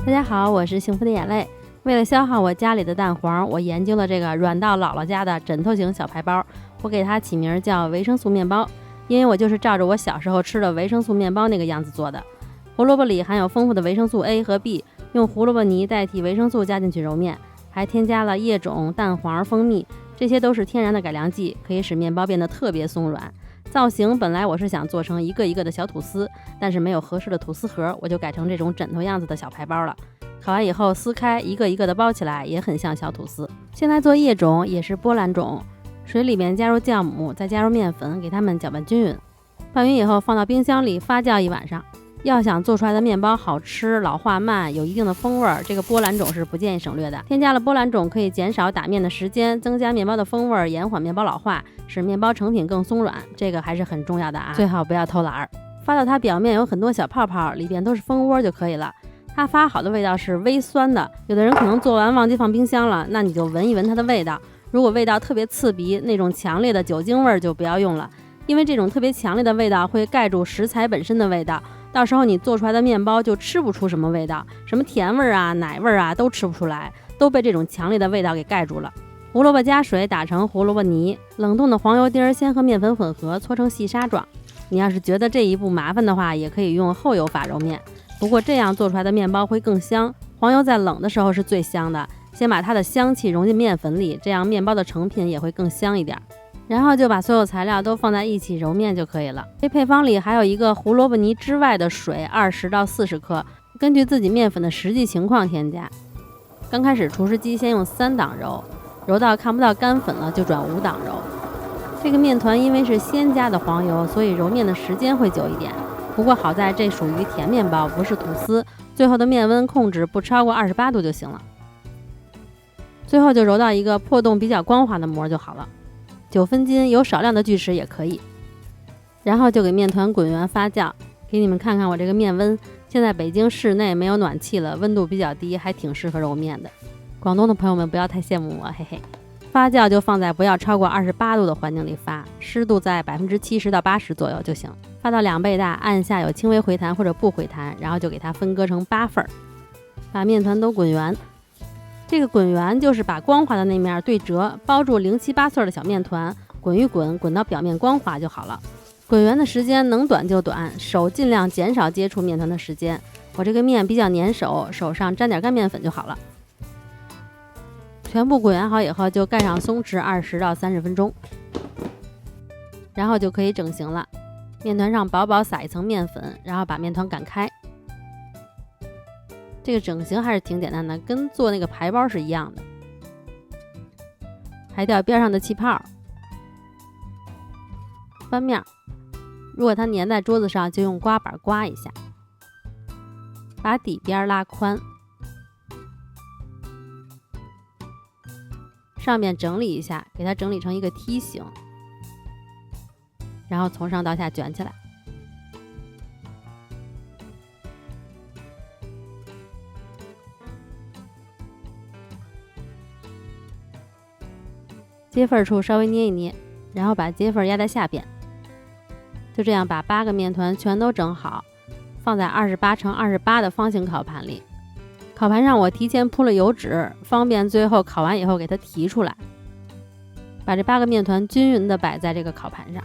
大家好，我是幸福的眼泪。为了消耗我家里的蛋黄，我研究了这个软到姥姥家的枕头型小排包，我给它起名叫维生素面包，因为我就是照着我小时候吃的维生素面包那个样子做的。胡萝卜里含有丰富的维生素 A 和 B， 用胡萝卜泥代替维生素加进去揉面，还添加了叶种、蛋黄、蜂蜜，这些都是天然的改良剂，可以使面包变得特别松软。造型本来我是想做成一个一个的小吐司，但是没有合适的吐司盒，我就改成这种枕头样子的小排包了。烤完以后撕开，一个一个的包起来，也很像小吐司。先来做叶种，也是波兰种，水里面加入酵母，再加入面粉，给它们搅拌均匀。拌匀以后放到冰箱里发酵一晚上。要想做出来的面包好吃、老化慢、有一定的风味，这个波兰种是不建议省略的。添加了波兰种可以减少打面的时间，增加面包的风味，延缓面包老化，使面包成品更松软，这个还是很重要的啊，最好不要偷懒儿。发到它表面有很多小泡泡，里边都是蜂窝就可以了。它发好的味道是微酸的，有的人可能做完忘记放冰箱了，那你就闻一闻它的味道。如果味道特别刺鼻，那种强烈的酒精味就不要用了，因为这种特别强烈的味道会盖住食材本身的味道，到时候你做出来的面包就吃不出什么味道，什么甜味啊、奶味啊都吃不出来，都被这种强烈的味道给盖住了。胡萝卜加水打成胡萝卜泥，冷冻的黄油丁先和面粉混合，搓成细沙状。你要是觉得这一步麻烦的话，也可以用后油法揉面，不过这样做出来的面包会更香。黄油在冷的时候是最香的，先把它的香气融进面粉里，这样面包的成品也会更香一点。然后就把所有材料都放在一起揉面就可以了。这配方里还有一个胡萝卜泥之外的水20到40克，根据自己面粉的实际情况添加。刚开始厨师机先用3档揉，揉到看不到干粉了就转5档揉。这个面团因为是先加的黄油，所以揉面的时间会久一点。不过好在这属于甜面包，不是吐司，最后的面温控制不超过28度就行了。最后就揉到一个破洞比较光滑的膜就好了。9分筋，有少量的锯齿也可以。然后就给面团滚圆发酵，给你们看看我这个面温。现在北京室内没有暖气了，温度比较低，还挺适合揉面的。广东的朋友们不要太羡慕我，嘿嘿。发酵就放在不要超过28度的环境里发，湿度在70%到80%左右就行。发到2倍大，按下有轻微回弹或者不回弹，然后就给它分割成8份，把面团都滚圆。这个滚圆就是把光滑的那面对折，包住0、7、8寸的小面团，滚一滚，滚到表面光滑就好了。滚圆的时间能短就短，手尽量减少接触面团的时间。我这个面比较粘手，手上沾点干面粉就好了。全部滚圆好以后，就盖上松弛20到30分钟，然后就可以整形了。面团上薄薄撒一层面粉，然后把面团擀开。这个整形还是挺简单的，跟做那个排包是一样的。还掉边上的气泡。翻面，如果它粘在桌子上，就用刮板刮一下，把底边拉宽，上面整理一下，给它整理成一个梯形，然后从上到下卷起来。接缝处稍微捏一捏，然后把接缝压在下边。就这样把8个面团全都整好，放在28×28的方形烤盘里。烤盘上我提前铺了油纸，方便最后烤完以后给它提出来。把这8个面团均匀地摆在这个烤盘上，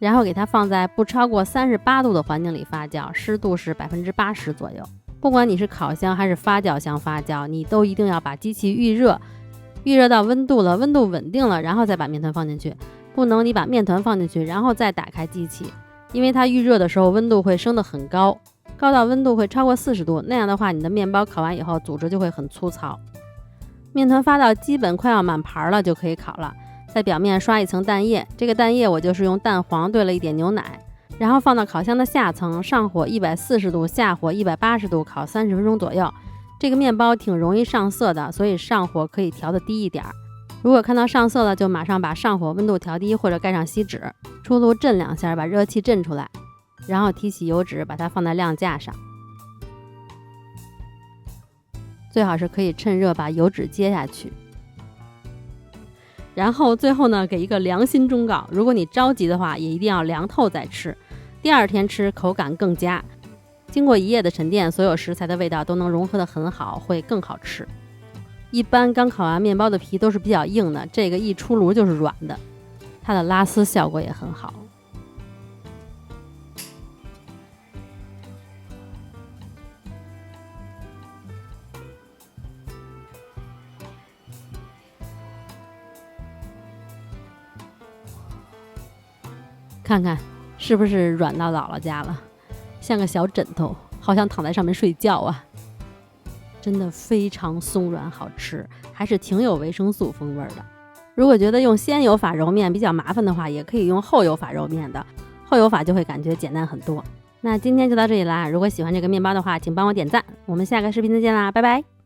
然后给它放在不超过38度的环境里发酵，湿度是80%左右。不管你是烤箱还是发酵箱发酵，你都一定要把机器预热，预热到温度了，温度稳定了，然后再把面团放进去。不能你把面团放进去，然后再打开机器，因为它预热的时候温度会升得很高，高到温度会超过40度，那样的话你的面包烤完以后组织就会很粗糙。面团发到基本快要满盘了就可以烤了，在表面刷一层蛋液，这个蛋液我就是用蛋黄兑了一点牛奶，然后放到烤箱的下层，上火140度，下火180度烤30分钟左右。这个面包挺容易上色的，所以上火可以调得低一点。如果看到上色了，就马上把上火温度调低，或者盖上锡纸，出炉震2下，把热气震出来，然后提起油纸，把它放在晾架上。最好是可以趁热把油纸接下去。然后最后呢，给一个良心忠告，如果你着急的话，也一定要凉透再吃，第2天吃口感更佳。经过一夜的沉淀，所有食材的味道都能融合得很好，会更好吃。一般刚烤完面包的皮都是比较硬的，这个一出炉就是软的，它的拉丝效果也很好。看看是不是软到姥姥家了，像个小枕头，好想躺在上面睡觉啊！真的非常松软好吃，还是挺有维生素风味的。如果觉得用先油法揉面比较麻烦的话，也可以用后油法揉面的，后油法就会感觉简单很多。那今天就到这里啦，如果喜欢这个面包的话，请帮我点赞，我们下个视频再见啦，拜拜。